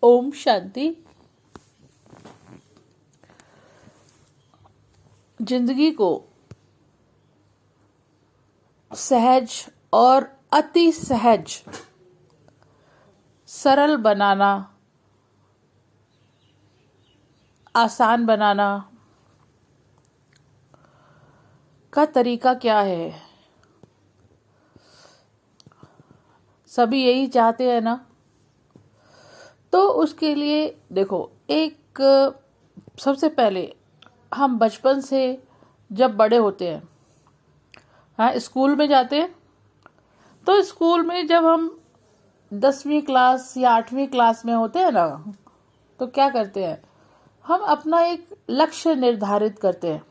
ओम शांति। जिंदगी को सहज और अति सहज सरल बनाना, आसान बनाना का तरीका क्या है? सभी यही चाहते हैं ना। तो उसके लिए देखो, एक सबसे पहले हम बचपन से जब बड़े होते हैं, हाँ, स्कूल में जाते हैं, तो स्कूल में जब हम 10वीं क्लास या 8वीं क्लास में होते हैं ना, तो क्या करते हैं, हम अपना एक लक्ष्य निर्धारित करते हैं।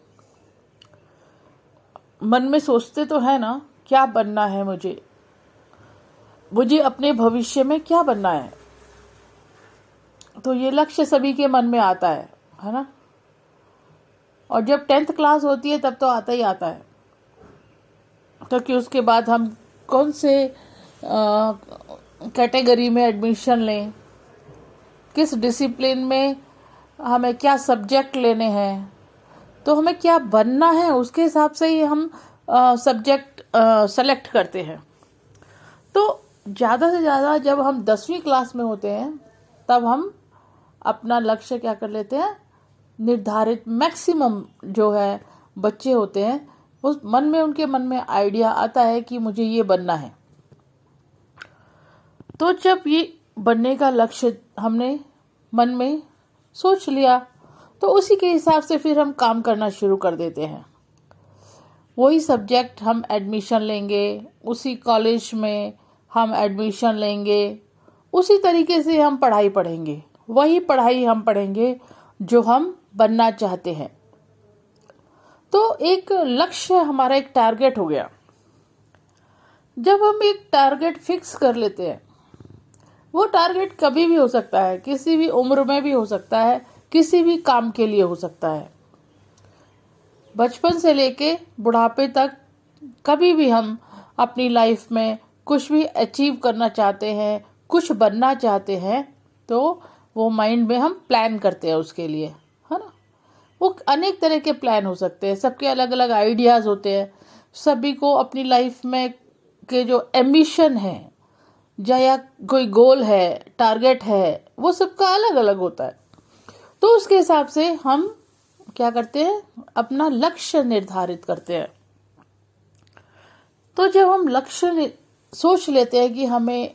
मन में सोचते तो है ना, क्या बनना है मुझे अपने भविष्य में क्या बनना है। तो ये लक्ष्य सभी के मन में आता है ना। और जब 10th क्लास होती है तब तो आता ही आता है, क्योंकि उसके बाद हम कौन से कैटेगरी में एडमिशन लें, किस डिसिप्लिन में हमें क्या सब्जेक्ट लेने हैं, तो हमें क्या बनना है, उसके हिसाब से ही हम सब्जेक्ट सेलेक्ट करते हैं। तो ज़्यादा से ज़्यादा जब हम 10वीं क्लास में होते हैं तब हम अपना लक्ष्य क्या कर लेते हैं, निर्धारित। मैक्सिमम जो है बच्चे होते हैं, उस उनके मन में आइडिया आता है कि मुझे ये बनना है। तो जब ये बनने का लक्ष्य हमने मन में सोच लिया, तो उसी के हिसाब से फिर हम काम करना शुरू कर देते हैं। वही सब्जेक्ट हम एडमिशन लेंगे, उसी कॉलेज में हम एडमिशन लेंगे, उसी तरीके से हम पढ़ाई पढ़ेंगे, वही पढ़ाई हम पढ़ेंगे जो हम बनना चाहते हैं। तो एक लक्ष्य हमारा एक टारगेट हो गया। जब हम एक टारगेट फिक्स कर लेते हैं, वो टारगेट कभी भी हो सकता है, किसी भी उम्र में भी हो सकता है, किसी भी काम के लिए हो सकता है। बचपन से लेके बुढ़ापे तक कभी भी हम अपनी लाइफ में कुछ भी अचीव करना चाहते हैं, कुछ बनना चाहते हैं, तो वो माइंड में हम प्लान करते हैं उसके लिए, है ना। वो अनेक तरह के प्लान हो सकते हैं, सबके अलग अलग आइडियाज़ होते हैं। सभी को अपनी लाइफ में के जो एम्बिशन है या कोई गोल है, टारगेट है, वो सबका अलग अलग होता है। तो उसके हिसाब से हम क्या करते हैं, अपना लक्ष्य निर्धारित करते हैं। तो जब हम लक्ष्य सोच लेते हैं कि हमें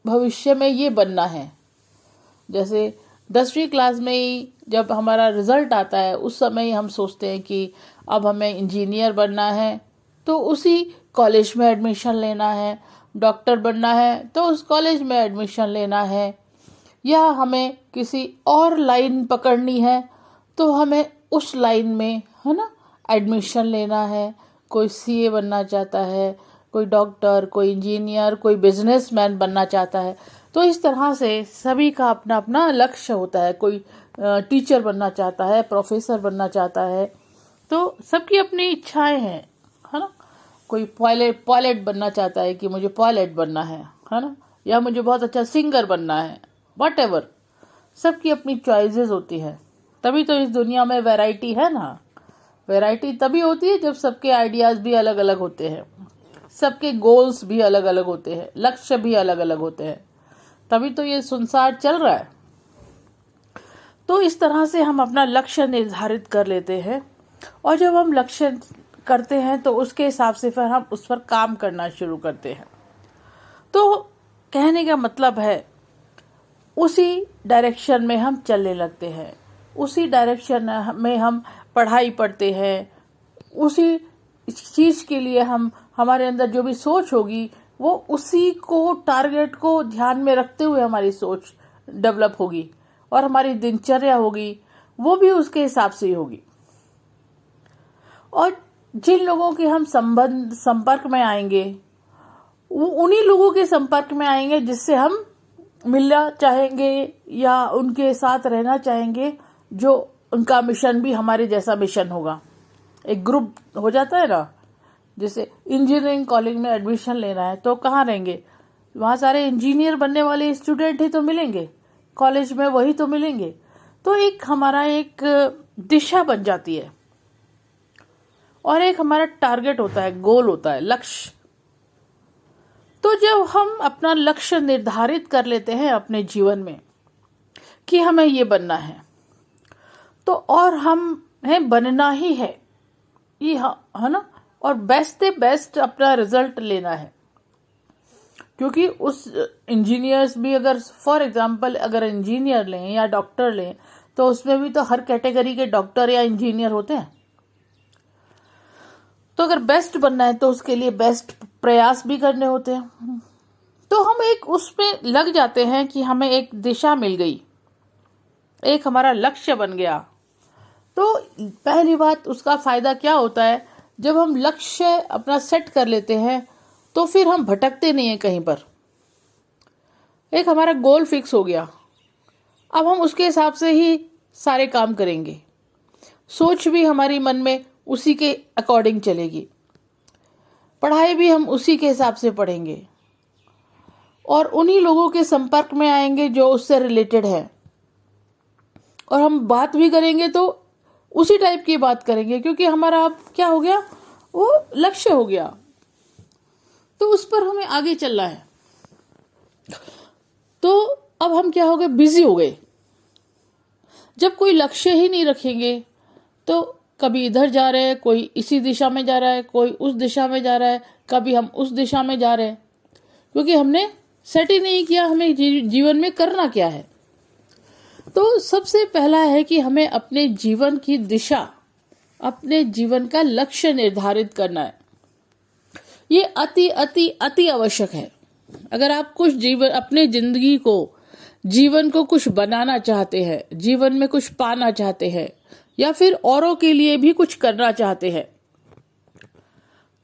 भविष्य में ये बनना है, जैसे 10वीं क्लास में ही जब हमारा रिजल्ट आता है, उस समय ही हम सोचते हैं कि अब हमें इंजीनियर बनना है, तो उसी कॉलेज में एडमिशन लेना है। डॉक्टर बनना है तो उस कॉलेज में एडमिशन लेना है। या हमें किसी और लाइन पकड़नी है तो हमें उस लाइन में, है ना, एडमिशन लेना है। कोई सीए बनना चाहता है, कोई डॉक्टर, कोई इंजीनियर, कोई बिजनेसमैन बनना चाहता है। तो इस तरह से सभी का अपना अपना लक्ष्य होता है। कोई टीचर बनना चाहता है, प्रोफेसर बनना चाहता है, तो सबकी अपनी इच्छाएं हैं, है ना। कोई पायलट बनना चाहता है कि मुझे पायलट बनना है ना, या मुझे बहुत अच्छा सिंगर बनना है, व्हाटएवर। सबकी अपनी चॉइसेस होती है। तभी तो इस दुनिया में वैरायटी है ना। वैरायटी तभी होती है जब सबके आइडियाज भी अलग अलग होते हैं, सबके गोल्स भी अलग अलग होते हैं, लक्ष्य भी अलग अलग होते हैं। तभी तो ये संसार चल रहा है। तो इस तरह से हम अपना लक्ष्य निर्धारित कर लेते हैं, और जब हम लक्ष्य करते हैं तो उसके हिसाब से फिर हम उस पर काम करना शुरू करते हैं। तो कहने का मतलब है, उसी डायरेक्शन में हम चलने लगते हैं, उसी डायरेक्शन में हम पढ़ाई पढ़ते हैं, उसी चीज के लिए हम, हमारे अंदर जो भी सोच होगी वो उसी को, टारगेट को ध्यान में रखते हुए हमारी सोच डेवलप होगी, और हमारी दिनचर्या होगी वो भी उसके हिसाब से ही होगी। और जिन लोगों के हम संपर्क में आएंगे, वो उन्हीं लोगों के संपर्क में आएंगे जिससे हम मिलना चाहेंगे या उनके साथ रहना चाहेंगे, जो उनका मिशन भी हमारे जैसा मिशन होगा। एक ग्रुप हो जाता है ना। जैसे इंजीनियरिंग कॉलेज में एडमिशन लेना है तो कहाँ रहेंगे, वहाँ सारे इंजीनियर बनने वाले स्टूडेंट ही तो मिलेंगे। कॉलेज में वही तो मिलेंगे। तो एक हमारा एक दिशा बन जाती है और एक हमारा टारगेट होता है, गोल होता है, लक्ष्य। तो जब हम अपना लक्ष्य निर्धारित कर लेते हैं अपने जीवन में कि हमें ये बनना है, तो और हमें बनना ही है, ये है ना, और बेस्ट से बेस्ट अपना रिजल्ट लेना है। क्योंकि उस इंजीनियर्स भी, अगर फॉर एग्जांपल अगर इंजीनियर लें या डॉक्टर लें, तो उसमें भी तो हर कैटेगरी के डॉक्टर या इंजीनियर होते हैं। तो अगर बेस्ट बनना है तो उसके लिए बेस्ट प्रयास भी करने होते हैं। तो हम एक उसमें लग जाते हैं कि हमें एक दिशा मिल गई, एक हमारा लक्ष्य बन गया। तो पहली बात, उसका फायदा क्या होता है, जब हम लक्ष्य अपना सेट कर लेते हैं तो फिर हम भटकते नहीं हैं कहीं पर। एक हमारा गोल फिक्स हो गया, अब हम उसके हिसाब से ही सारे काम करेंगे। सोच भी हमारी मन में उसी के अकॉर्डिंग चलेगी, पढ़ाई भी हम उसी के हिसाब से पढ़ेंगे और उन्हीं लोगों के संपर्क में आएंगे जो उससे रिलेटेड है, और हम बात भी करेंगे तो उसी टाइप की बात करेंगे, क्योंकि हमारा अब क्या हो गया, वो लक्ष्य हो गया। तो उस पर हमें आगे चलना है। तो अब हम क्या हो गए, बिजी हो गए। जब कोई लक्ष्य ही नहीं रखेंगे तो कभी इधर जा रहे हैं, कोई इसी दिशा में जा रहा है, कोई उस दिशा में जा रहा है, कभी हम उस दिशा में जा रहे हैं, क्योंकि हमने सेट ही नहीं किया हमें जीवन में करना क्या है। तो सबसे पहला है कि हमें अपने जीवन की दिशा, अपने जीवन का लक्ष्य निर्धारित करना है। ये अति अति अति आवश्यक है। अगर आप कुछ अपने जिंदगी को, जीवन को कुछ बनाना चाहते हैं, जीवन में कुछ पाना चाहते हैं, या फिर औरों के लिए भी कुछ करना चाहते हैं,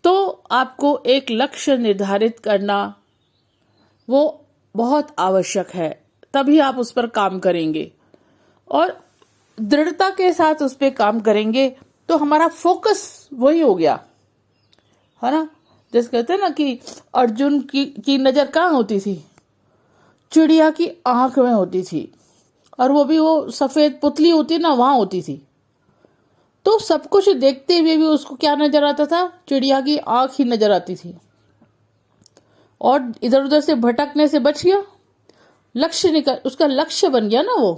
तो आपको एक लक्ष्य निर्धारित करना वो बहुत आवश्यक है। तभी आप उस पर काम करेंगे और दृढ़ता के साथ उस पर काम करेंगे तो हमारा फोकस वही हो गया, है ना। जैसे कहते हैं ना कि अर्जुन की नजर कहाँ होती थी, चिड़िया की आंख में होती थी, और वो भी वो सफेद पुतली होती है ना, वहां होती थी। तो सब कुछ देखते हुए भी उसको क्या नजर आता था, चिड़िया की आंख ही नजर आती थी, और इधर उधर से भटकने से बच गया, लक्ष्य निकल, उसका लक्ष्य बन गया ना वो।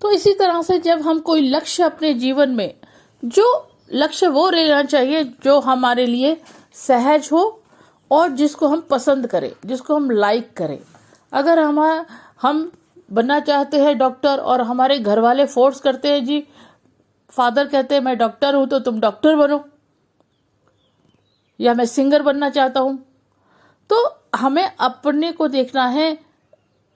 तो इसी तरह से जब हम कोई लक्ष्य अपने जीवन में, जो लक्ष्य वो रहना चाहिए जो हमारे लिए सहज हो और जिसको हम पसंद करें, जिसको हम लाइक करें। अगर हम बनना चाहते हैं डॉक्टर और हमारे घर वाले फोर्स करते हैं, जी फादर कहते हैं मैं डॉक्टर हूं तो तुम डॉक्टर बनो, या मैं सिंगर बनना चाहता हूं, तो हमें अपने को देखना है।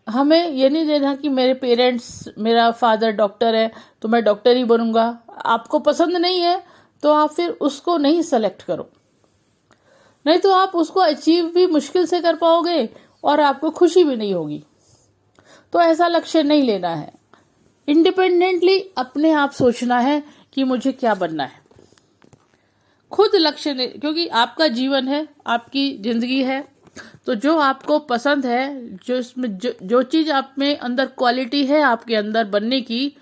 हमें ये नहीं देना कि मेरे पेरेंट्स, मेरा फादर डॉक्टर है तो मैं डॉक्टर ही बनूंगा। आपको पसंद नहीं है तो आप फिर उसको नहीं सेलेक्ट करो, नहीं तो आप उसको अचीव भी मुश्किल से कर पाओगे और आपको खुशी भी नहीं होगी। तो ऐसा लक्ष्य नहीं लेना है। इंडिपेंडेंटली अपने आप सोचना है कि मुझे क्या बनना है, खुद लक्ष्य क्योंकि आपका जीवन है, आपकी जिंदगी है, तो जो आपको पसंद है, जो इसमें जो चीज आप में अंदर क्वालिटी है आपके अंदर बनने की,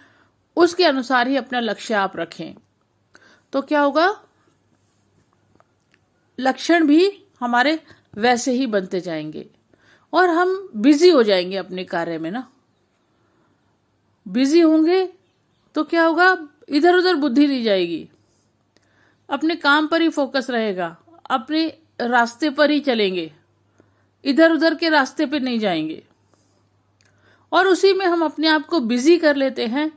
उसके अनुसार ही अपना लक्ष्य आप रखें। तो क्या होगा, लक्षण भी हमारे वैसे ही बनते जाएंगे और हम बिजी हो जाएंगे अपने कार्य में ना। बिजी होंगे तो क्या होगा, इधर उधर बुद्धि नहीं जाएगी, अपने काम पर ही फोकस रहेगा, अपने रास्ते पर ही चलेंगे, इधर उधर के रास्ते पे नहीं जाएंगे। और उसी में हम अपने आप को बिजी कर लेते हैं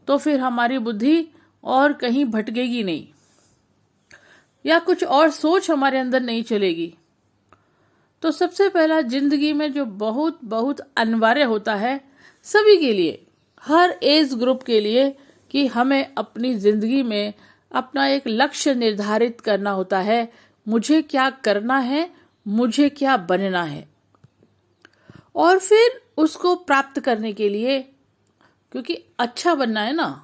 तो फिर हमारी बुद्धि और कहीं भटकेगी नहीं, या कुछ और सोच हमारे अंदर नहीं चलेगी। तो सबसे पहला जिंदगी में जो बहुत बहुत अनिवार्य होता है सभी के लिए, हर एज ग्रुप के लिए, कि हमें अपनी जिंदगी में अपना एक लक्ष्य निर्धारित करना होता है। मुझे क्या करना है, मुझे क्या बनना है, और फिर उसको प्राप्त करने के लिए, क्योंकि अच्छा बनना है ना,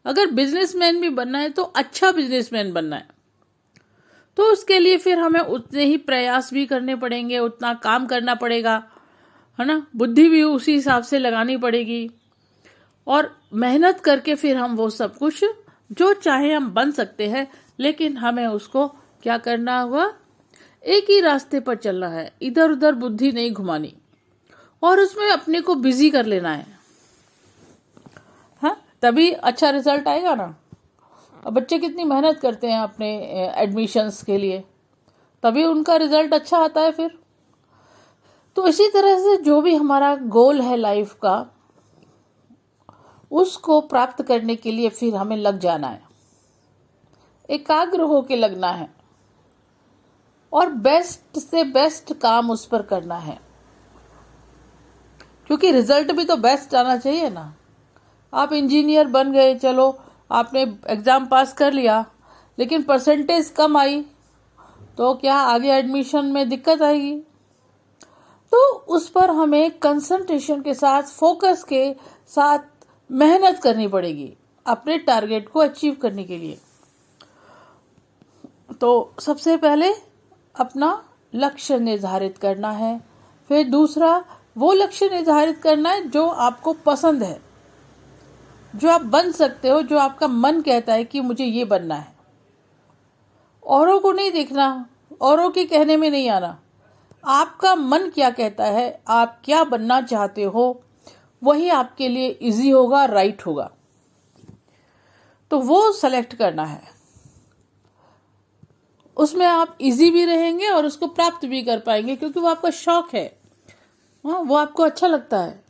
अगर बिजनेसमैन भी बनना है तो अच्छा बिजनेसमैन बनना है, तो उसके लिए फिर हमें उतने ही प्रयास भी करने पड़ेंगे, उतना काम करना पड़ेगा, है ना, बुद्धि भी उसी हिसाब से लगानी पड़ेगी, और मेहनत करके फिर हम वो सब कुछ जो चाहे हम बन सकते हैं, लेकिन हमें उसको क्या करना होगा, एक ही रास्ते पर चलना है, इधर उधर बुद्धि नहीं घुमानी, और उसमें अपने को बिजी कर लेना है। हाँ, तभी अच्छा रिजल्ट आएगा ना। अब बच्चे कितनी मेहनत करते हैं अपने एडमिशन्स के लिए, तभी उनका रिजल्ट अच्छा आता है फिर। तो इसी तरह से जो भी हमारा गोल है लाइफ का, उसको प्राप्त करने के लिए फिर हमें लग जाना है, एकाग्र होके लगना है, और बेस्ट से बेस्ट काम उस पर करना है, क्योंकि रिजल्ट भी तो बेस्ट आना चाहिए ना। आप इंजीनियर बन गए, चलो आपने एग्जाम पास कर लिया, लेकिन परसेंटेज कम आई, तो क्या आगे एडमिशन में दिक्कत आएगी। तो उस पर हमें कंसंट्रेशन के साथ, फोकस के साथ मेहनत करनी पड़ेगी अपने टारगेट को अचीव करने के लिए। तो सबसे पहले अपना लक्ष्य निर्धारित करना है, फिर दूसरा वो लक्ष्य निर्धारित करना है जो आपको पसंद है, जो आप बन सकते हो, जो आपका मन कहता है कि मुझे ये बनना है। औरों को नहीं देखना, औरों के कहने में नहीं आना, आपका मन क्या कहता है, आप क्या बनना चाहते हो, वही आपके लिए इजी होगा, राइट होगा। तो वो सेलेक्ट करना है, उसमें आप इजी भी रहेंगे और उसको प्राप्त भी कर पाएंगे, क्योंकि वो आपका शौक है, वो आपको अच्छा लगता है।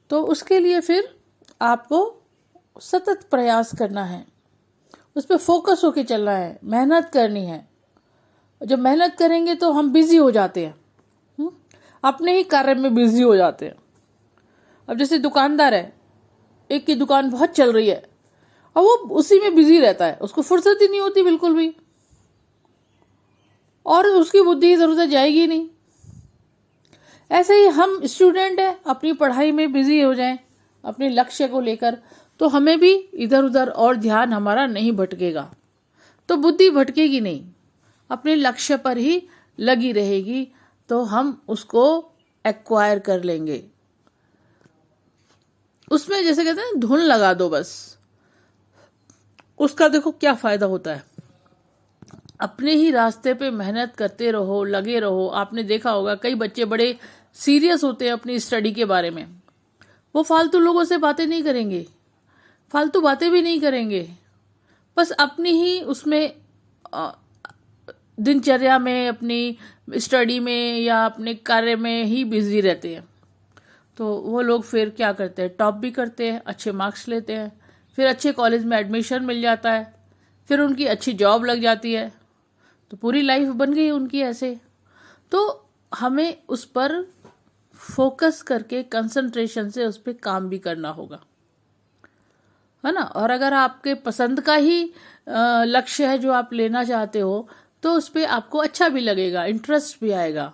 तो उसके लिए फिर आपको सतत प्रयास करना है, उस पर फोकस होके चलना है, मेहनत करनी है। जब मेहनत करेंगे तो हम बिजी हो जाते हैं, अपने ही कार्य में बिजी हो जाते हैं। अब जैसे दुकानदार है, एक की दुकान बहुत चल रही है और वो उसी में बिजी रहता है, उसको फुर्सत ही नहीं होती बिल्कुल भी, और उसकी बुद्धि इधर उधर जाएगी नहीं। ऐसे ही हम स्टूडेंट हैं, अपनी पढ़ाई में बिजी हो जाएं अपने लक्ष्य को लेकर, तो हमें भी इधर उधर और ध्यान हमारा नहीं भटकेगा, तो बुद्धि भटकेगी नहीं, अपने लक्ष्य पर ही लगी रहेगी, तो हम उसको एक्वायर कर लेंगे। उसमें जैसे कहते हैं धुन लगा दो बस, उसका देखो क्या फायदा होता है। अपने ही रास्ते पे मेहनत करते रहो, लगे रहो। आपने देखा होगा कई बच्चे बड़े सीरियस होते हैं अपनी स्टडी के बारे में, वो फालतू लोगों से बातें नहीं करेंगे, फालतू बातें भी नहीं करेंगे, बस अपनी ही उसमें दिनचर्या में, अपनी स्टडी में या अपने कार्य में ही बिजी रहते हैं। तो वो लोग फिर क्या करते हैं, टॉप भी करते हैं, अच्छे मार्क्स लेते हैं, फिर अच्छे कॉलेज में एडमिशन मिल जाता है, फिर उनकी अच्छी जॉब लग जाती है, तो पूरी लाइफ बन गई उनकी ऐसे। तो हमें उस पर फोकस करके कंसंट्रेशन से उस पर काम भी करना होगा, है ना। और अगर आपके पसंद का ही लक्ष्य है जो आप लेना चाहते हो, तो उस पर आपको अच्छा भी लगेगा, इंटरेस्ट भी आएगा,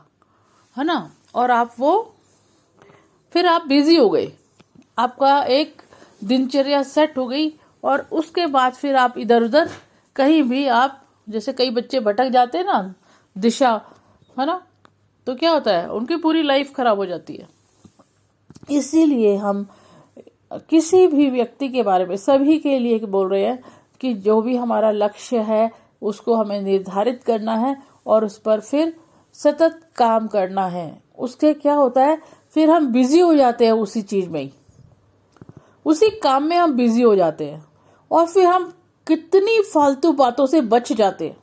है ना। और आप वो फिर आप बिजी हो गए, आपका एक दिनचर्या सेट हो गई, और उसके बाद फिर आप इधर उधर कहीं भी, आप जैसे कई बच्चे भटक जाते हैं ना दिशा, है ना, तो क्या होता है, उनकी पूरी लाइफ खराब हो जाती है। इसीलिए हम किसी भी व्यक्ति के बारे में, सभी के लिए बोल रहे हैं कि जो भी हमारा लक्ष्य है उसको हमें निर्धारित करना है और उस पर फिर सतत काम करना है। उसके क्या होता है, फिर हम बिजी हो जाते हैं उसी चीज में ही, उसी काम में हम बिजी हो जाते हैं, और फिर हम कितनी फालतू बातों से बच जाते हैं।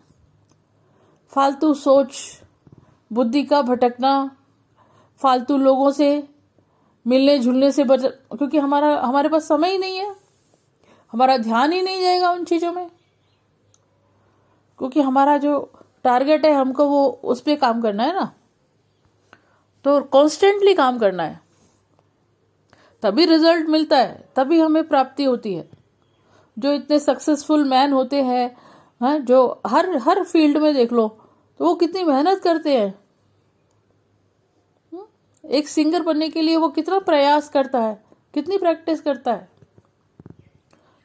फालतू सोच, बुद्धि का भटकना, फालतू लोगों से मिलने जुलने से बच, क्योंकि हमारे पास समय ही नहीं है, हमारा ध्यान ही नहीं जाएगा उन चीजों में, क्योंकि हमारा जो टारगेट है हमको वो उस पर काम करना है ना, तो कॉन्स्टेंटली काम करना है, तभी रिजल्ट मिलता है, तभी हमें प्राप्ति होती है। जो इतने सक्सेसफुल मैन होते हैं, जो हर फील्ड में देख लो, तो वो कितनी मेहनत करते हैं। एक सिंगर बनने के लिए वो कितना प्रयास करता है, कितनी प्रैक्टिस करता है।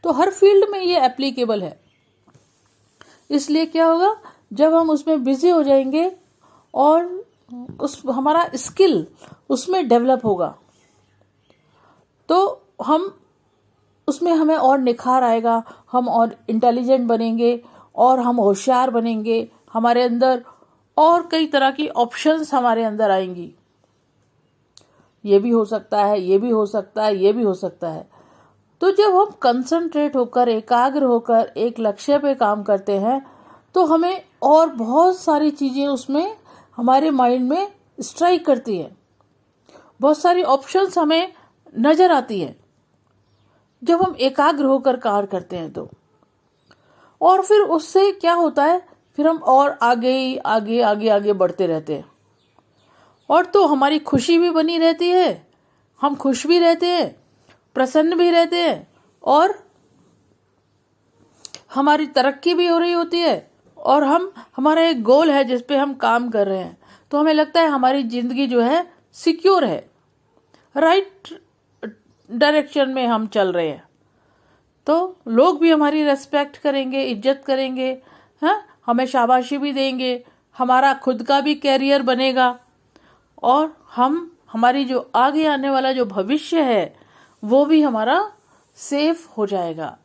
तो हर फील्ड में ये एप्लीकेबल है। इसलिए क्या होगा, जब हम उसमें बिजी हो जाएंगे और उस हमारा स्किल उसमें डेवलप होगा, तो हम उसमें हमें और निखार आएगा, हम और इंटेलिजेंट बनेंगे और हम होशियार बनेंगे, हमारे अंदर और कई तरह की ऑप्शंस हमारे अंदर आएंगी। ये भी हो सकता है, ये भी हो सकता है, ये भी हो सकता है। तो जब हम कंसंट्रेट होकर, एकाग्र होकर एक लक्ष्य पे काम करते हैं, तो हमें और बहुत सारी चीजें उसमें हमारे माइंड में स्ट्राइक करती है, बहुत सारी ऑप्शंस हमें नजर आती है जब हम एकाग्र होकर कार्य करते हैं तो। और फिर उससे क्या होता है, फिर हम और आगे आगे आगे आगे बढ़ते रहते हैं, और तो हमारी खुशी भी बनी रहती है, हम खुश भी रहते हैं, प्रसन्न भी रहते हैं, और हमारी तरक्की भी हो रही होती है, और हमारा एक गोल है जिस पे हम काम कर रहे हैं, तो हमें लगता है हमारी जिंदगी जो है सिक्योर है, राइट डायरेक्शन में हम चल रहे हैं। तो लोग भी हमारी रेस्पेक्ट करेंगे, इज्जत करेंगे, हाँ, हमें शाबाशी भी देंगे, हमारा खुद का भी कैरियर बनेगा, और हमारी जो आगे आने वाला जो भविष्य है वो भी हमारा सेफ हो जाएगा।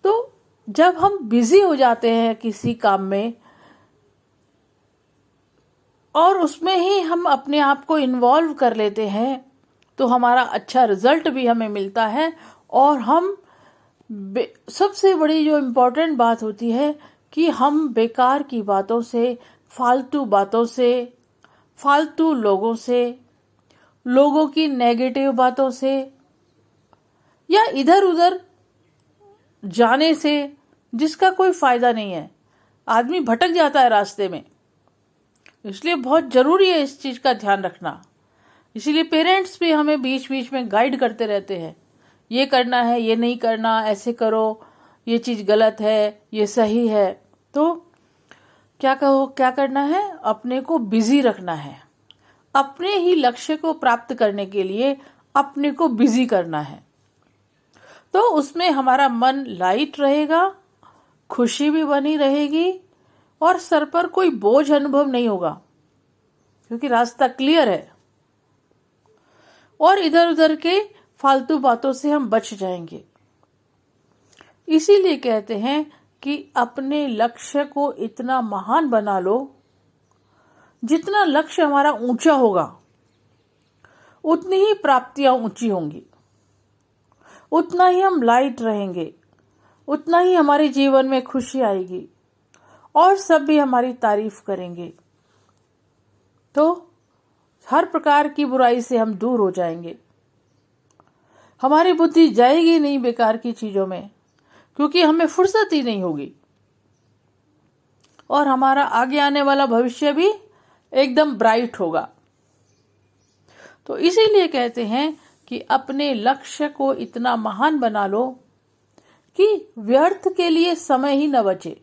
तो जब हम बिजी हो जाते हैं किसी काम में और उसमें ही हम अपने आप को इन्वॉल्व कर लेते हैं, तो हमारा अच्छा रिजल्ट भी हमें मिलता है। और हम सबसे बड़ी जो इम्पोर्टेंट बात होती है कि हम बेकार की बातों से, फालतू बातों से, फालतू लोगों से, लोगों की नेगेटिव बातों से या इधर उधर जाने से जिसका कोई फायदा नहीं है, आदमी भटक जाता है रास्ते में। इसलिए बहुत जरूरी है इस चीज का ध्यान रखना। इसीलिए पेरेंट्स भी हमें बीच बीच में गाइड करते रहते हैं, ये करना है, ये नहीं करना, ऐसे करो, ये चीज गलत है, ये सही है। तो क्या करना है, अपने को बिजी रखना है, अपने ही लक्ष्य को प्राप्त करने के लिए अपने को बिजी करना है। तो उसमें हमारा मन लाइट रहेगा, खुशी भी बनी रहेगी, और सर पर कोई बोझ अनुभव नहीं होगा क्योंकि रास्ता क्लियर है, और इधर उधर के फालतू बातों से हम बच जाएंगे। इसीलिए कहते हैं कि अपने लक्ष्य को इतना महान बना लो, जितना लक्ष्य हमारा ऊंचा होगा उतनी ही प्राप्तियां ऊंची होंगी, उतना ही हम लाइट रहेंगे, उतना ही हमारे जीवन में खुशी आएगी, और सब भी हमारी तारीफ करेंगे। तो हर प्रकार की बुराई से हम दूर हो जाएंगे, हमारी बुद्धि जाएगी नहीं बेकार की चीजों में, क्योंकि हमें फुर्सत ही नहीं होगी, और हमारा आगे आने वाला भविष्य भी एकदम ब्राइट होगा। तो इसीलिए कहते हैं कि अपने लक्ष्य को इतना महान बना लो कि व्यर्थ के लिए समय ही न बचे।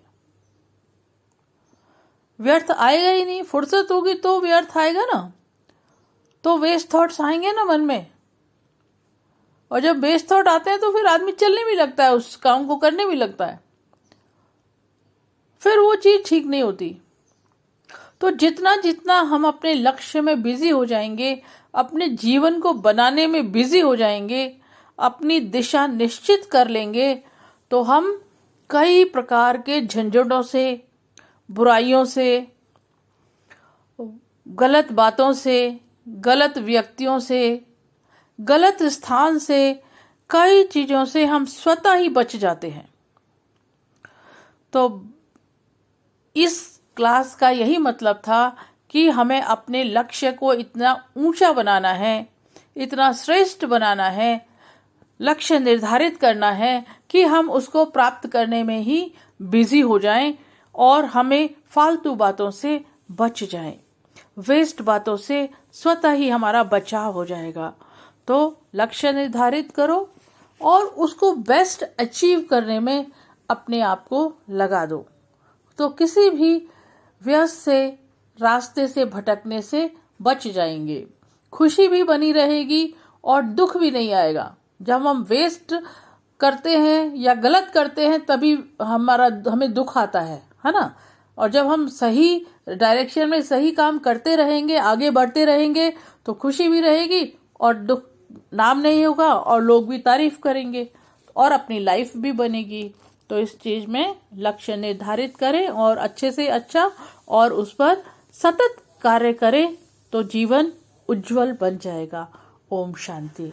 व्यर्थ आएगा ही नहीं, फुर्सत होगी तो व्यर्थ आएगा ना, तो वेस्ट थॉट्स आएंगे ना मन में, और जब वेस्ट थॉट आते हैं तो फिर आदमी चलने भी लगता है, उस काम को करने भी लगता है, फिर वो चीज ठीक नहीं होती। तो जितना जितना हम अपने लक्ष्य में बिजी हो जाएंगे, अपने जीवन को बनाने में बिजी हो जाएंगे, अपनी दिशा निश्चित कर लेंगे, तो हम कई प्रकार के झंझटों से, बुराइयों से, गलत बातों से, गलत व्यक्तियों से, गलत स्थान से, कई चीजों से हम स्वतः ही बच जाते हैं। तो इस क्लास का यही मतलब था कि हमें अपने लक्ष्य को इतना ऊंचा बनाना है, इतना श्रेष्ठ बनाना है, लक्ष्य निर्धारित करना है कि हम उसको प्राप्त करने में ही बिजी हो जाएं, और हमें फालतू बातों से बच जाएं, वेस्ट बातों से स्वतः ही हमारा बचाव हो जाएगा। तो लक्ष्य निर्धारित करो और उसको बेस्ट अचीव करने में अपने आप को लगा दो, तो किसी भी व्यस्त से, रास्ते से भटकने से बच जाएंगे, खुशी भी बनी रहेगी और दुख भी नहीं आएगा। जब हम वेस्ट करते हैं या गलत करते हैं तभी हमें दुख आता है ना, और जब हम सही डायरेक्शन में सही काम करते रहेंगे, आगे बढ़ते रहेंगे तो खुशी भी रहेगी और दुख नाम नहीं होगा और लोग भी तारीफ करेंगे और अपनी लाइफ भी बनेगी। तो इस चीज में लक्ष्य निर्धारित करें और अच्छे से अच्छा और उस पर सतत कार्य करें तो जीवन उज्जवल बन जाएगा। ओम शांति।